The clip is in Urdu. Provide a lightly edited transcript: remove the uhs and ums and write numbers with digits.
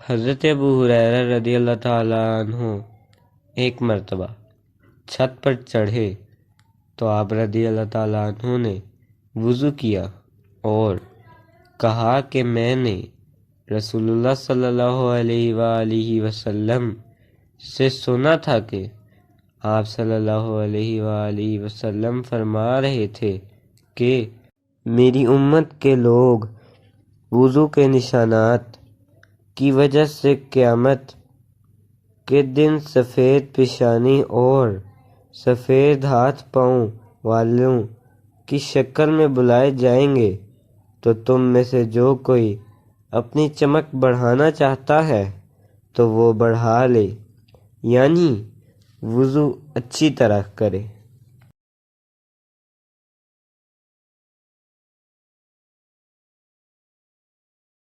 حضرت ابو ہریرہ رضی اللہ تعالیٰ عنہ ایک مرتبہ چھت پر چڑھے تو آپ رضی اللہ تعالیٰ عنہ نے وضو کیا اور کہا کہ میں نے رسول اللہ صلی اللہ علیہ وآلہ وسلم سے سنا تھا کہ آپ صلی اللہ علیہ وآلہ وسلم فرما رہے تھے کہ میری امت کے لوگ وضو کے نشانات کی وجہ سے قیامت کے دن سفید پیشانی اور سفید ہاتھ پاؤں والوں کی شکل میں بلائے جائیں گے، تو تم میں سے جو کوئی اپنی چمک بڑھانا چاہتا ہے تو وہ بڑھا لے، یعنی وضو اچھی طرح کرے۔